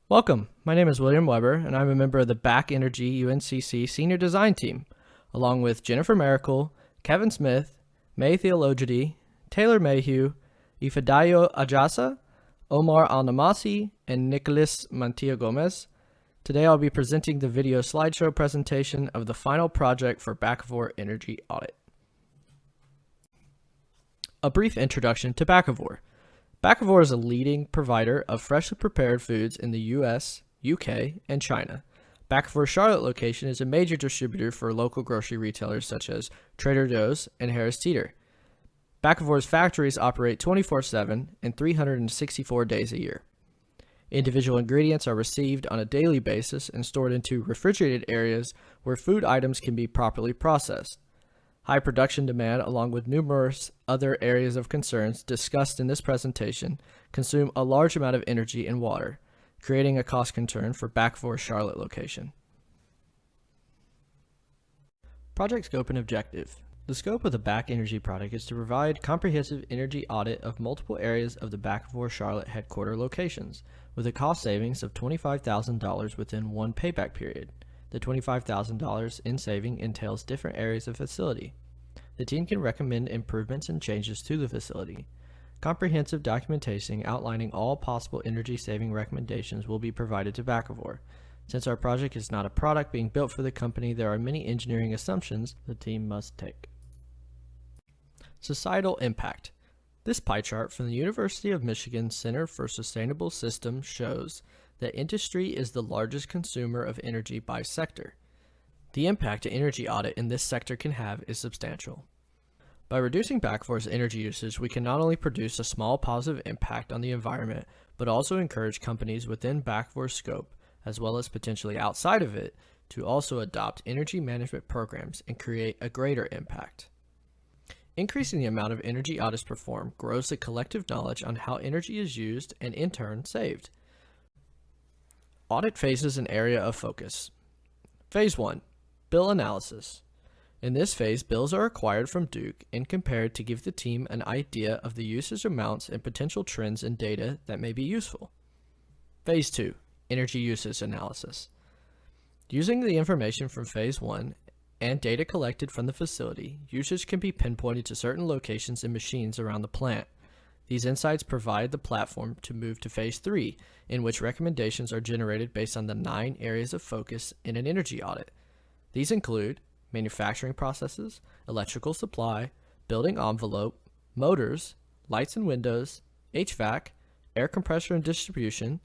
Welcome. My name is William Weber, and I'm a member of the Back Energy UNCC Senior Design Team, along with Jennifer Miracle, Kevin Smith, May Theologidi, Taylor Mayhew, Ifedayo Ajasa, Omar Al-Namasi, and Nicholas Mantilla Gomez. Today I'll be presenting the video slideshow presentation of the final project for Bakkavor Energy Audit. A brief introduction to Bakkavor. Bakkavor is a leading provider of freshly prepared foods in the US, UK, and China. Bakkavor's Charlotte location is a major distributor for local grocery retailers such as Trader Joe's and Harris Teeter. Bakkavor's factories operate 24/7 and 364 days a year. Individual ingredients are received on a daily basis and stored into refrigerated areas where food items can be properly processed. High production demand, along with numerous other areas of concerns discussed in this presentation, consume a large amount of energy and water, creating a cost concern for Bakkavor's Charlotte location. Project scope and objective. The scope of the Back Energy project is to provide comprehensive energy audit of multiple areas of the Bakkavor Charlotte headquarter locations, with a cost savings of $25,000 within one payback period. The $25,000 in saving entails different areas of facility. The team can recommend improvements and changes to the facility. Comprehensive documentation outlining all possible energy saving recommendations will be provided to Bakkavor. Since our project is not a product being built for the company, there are many engineering assumptions the team must take. Societal impact. This pie chart from the University of Michigan Center for Sustainable Systems shows that industry is the largest consumer of energy by sector. The impact an energy audit in this sector can have is substantial. By reducing Bakkavor's energy usage, we can not only produce a small positive impact on the environment, but also encourage companies within Bakkavor's scope, as well as potentially outside of it, to also adopt energy management programs and create a greater impact. Increasing the amount of energy audits performed grows the collective knowledge on how energy is used and in turn saved. Audit phases an area of focus. Phase 1. Bill analysis. In this phase, bills are acquired from Duke and compared to give the team an idea of the usage amounts and potential trends in data that may be useful. Phase 2. Energy usage analysis. Using the information from Phase 1 and data collected from the facility, usage can be pinpointed to certain locations and machines around the plant. These insights provide the platform to move to Phase 3, in which recommendations are generated based on the 9 areas of focus in an energy audit. These include manufacturing processes, electrical supply, building envelope, motors, lights and windows, HVAC, air compressor and distribution,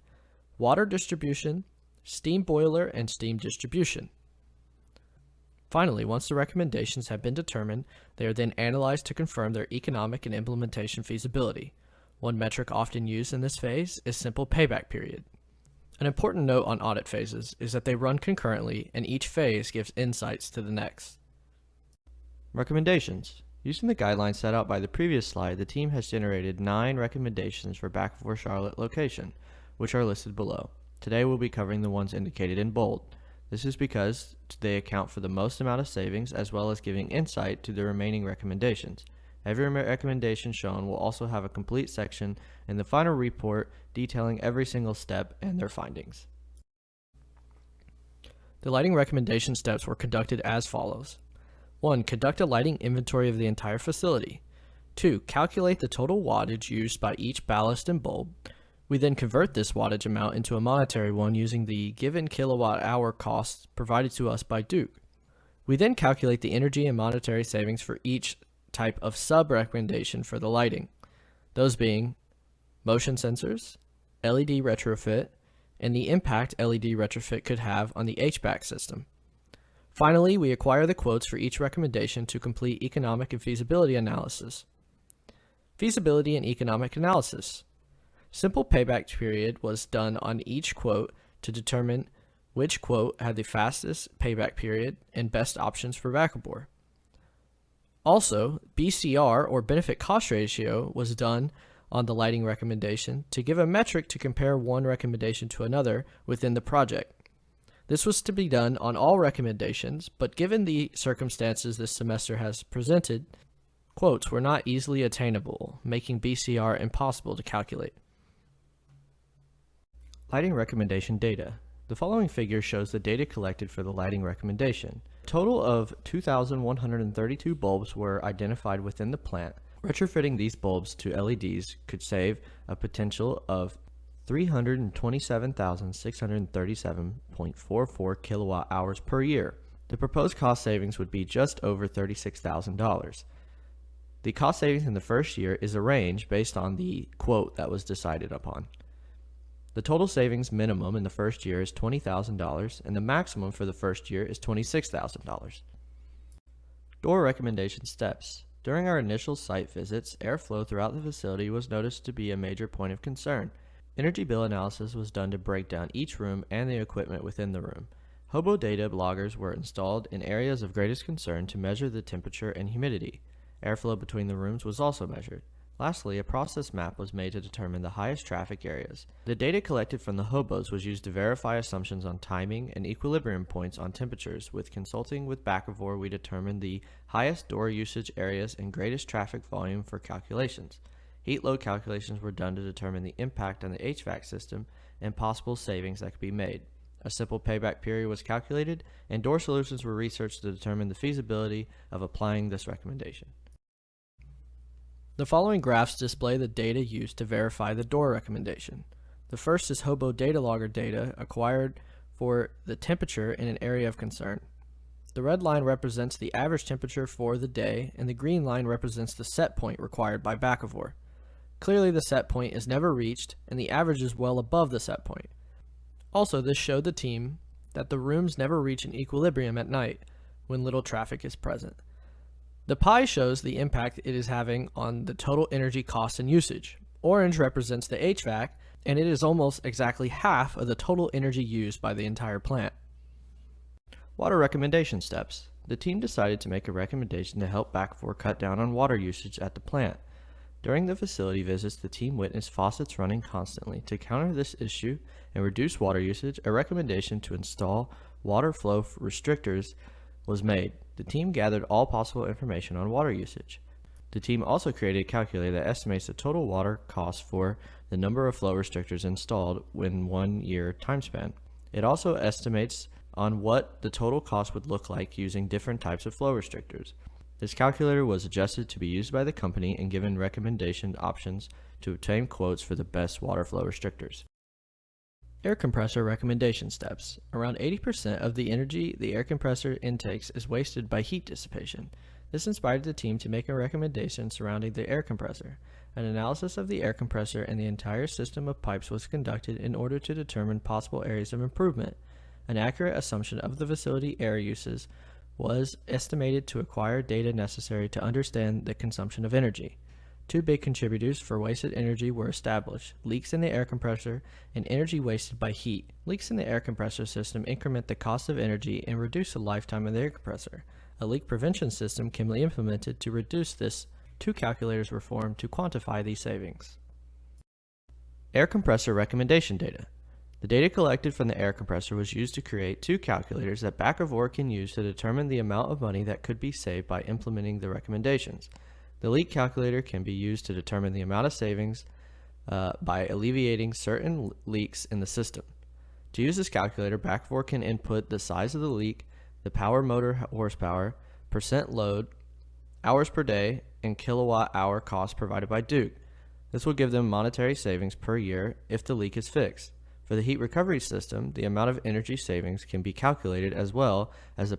water distribution, steam boiler, and steam distribution. Finally, once the recommendations have been determined, they are then analyzed to confirm their economic and implementation feasibility. One metric often used in this phase is simple payback period. An important note on audit phases is that they run concurrently and each phase gives insights to the next. Recommendations. Using the guidelines set out by the previous slide, the team has generated 9 recommendations for Bakkavor Charlotte location, which are listed below. Today we'll be covering the ones indicated in bold. This is because they account for the most amount of savings as well as giving insight to the remaining recommendations. Every recommendation shown will also have a complete section in the final report detailing every single step and their findings. The lighting recommendation steps were conducted as follows. 1. Conduct a lighting inventory of the entire facility. 2. Calculate the total wattage used by each ballast and bulb. We then convert this wattage amount into a monetary one using the given kilowatt hour costs provided to us by Duke. We then calculate the energy and monetary savings for each type of sub-recommendation for the lighting, those being motion sensors, LED retrofit, and the impact LED retrofit could have on the HVAC system. Finally, we acquire the quotes for each recommendation to complete economic and feasibility analysis. Feasibility and economic analysis. Simple payback period was done on each quote to determine which quote had the fastest payback period and best options for Bakkavor. Also, BCR or benefit cost ratio was done on the lighting recommendation to give a metric to compare one recommendation to another within the project. This was to be done on all recommendations, but given the circumstances this semester has presented, quotes were not easily attainable, making BCR impossible to calculate. Lighting recommendation data. The following figure shows the data collected for the lighting recommendation. A total of 2,132 bulbs were identified within the plant. Retrofitting these bulbs to LEDs could save a potential of 327,637.44 kilowatt hours per year. The proposed cost savings would be just over $36,000. The cost savings in the first year is a range based on the quote that was decided upon. The total savings minimum in the first year is $20,000 and the maximum for the first year is $26,000. Door recommendation steps. During our initial site visits, airflow throughout the facility was noticed to be a major point of concern. Energy bill analysis was done to break down each room and the equipment within the room. Hobo data loggers were installed in areas of greatest concern to measure the temperature and humidity. Airflow between the rooms was also measured. Lastly, a process map was made to determine the highest traffic areas. The data collected from the hobos was used to verify assumptions on timing and equilibrium points on temperatures. With consulting with Bakkavor, we determined the highest door usage areas and greatest traffic volume for calculations. Heat load calculations were done to determine the impact on the HVAC system and possible savings that could be made. A simple payback period was calculated, and door solutions were researched to determine the feasibility of applying this recommendation. The following graphs display the data used to verify the door recommendation. The first is hobo data logger data acquired for the temperature in an area of concern. The red line represents the average temperature for the day, and the green line represents the set point required by Bakkavor. Clearly the set point is never reached, and the average is well above the set point. Also, this showed the team that the rooms never reach an equilibrium at night when little traffic is present. The pie shows the impact it is having on the total energy cost and usage. Orange represents the HVAC, and it is almost exactly half of the total energy used by the entire plant. Water recommendation steps. The team decided to make a recommendation to help Bakkavor cut down on water usage at the plant. During the facility visits, the team witnessed faucets running constantly. To counter this issue and reduce water usage, a recommendation to install water flow restrictors was made. The team gathered all possible information on water usage. The team also created a calculator that estimates the total water cost for the number of flow restrictors installed in 1 year time span. It also estimates on what the total cost would look like using different types of flow restrictors. This calculator was adjusted to be used by the company and given recommendation options to obtain quotes for the best water flow restrictors. Air compressor recommendation steps. Around 80% of the energy the air compressor intakes is wasted by heat dissipation. This inspired the team to make a recommendation surrounding the air compressor. An analysis of the air compressor and the entire system of pipes was conducted in order to determine possible areas of improvement. An accurate assumption of the facility air uses was estimated to acquire data necessary to understand the consumption of energy. Two big contributors for wasted energy were established: leaks in the air compressor and energy wasted by heat. Leaks in the air compressor system increment the cost of energy and reduce the lifetime of the air compressor. A leak prevention system can be implemented to reduce this. Two calculators were formed to quantify these savings. Air compressor recommendation data. The data collected from the air compressor was used to create two calculators that Bakkavor can use to determine the amount of money that could be saved by implementing the recommendations. The leak calculator can be used to determine the amount of savings by alleviating certain leaks in the system. To use this calculator, Bakkavor can input the size of the leak, the power motor horsepower, percent load, hours per day, and kilowatt hour cost provided by Duke. This will give them monetary savings per year if the leak is fixed. For the heat recovery system, the amount of energy savings can be calculated as well as the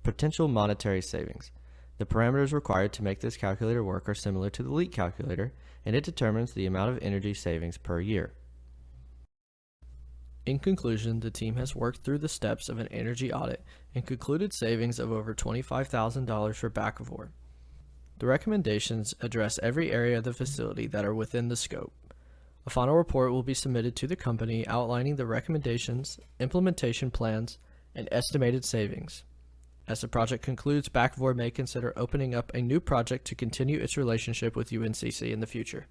potential monetary savings. The parameters required to make this calculator work are similar to the leak calculator, and it determines the amount of energy savings per year. In conclusion, the team has worked through the steps of an energy audit and concluded savings of over $25,000 for Bakkavor. The recommendations address every area of the facility that are within the scope. A final report will be submitted to the company outlining the recommendations, implementation plans, and estimated savings. As the project concludes, Bakkavor may consider opening up a new project to continue its relationship with UNCC in the future.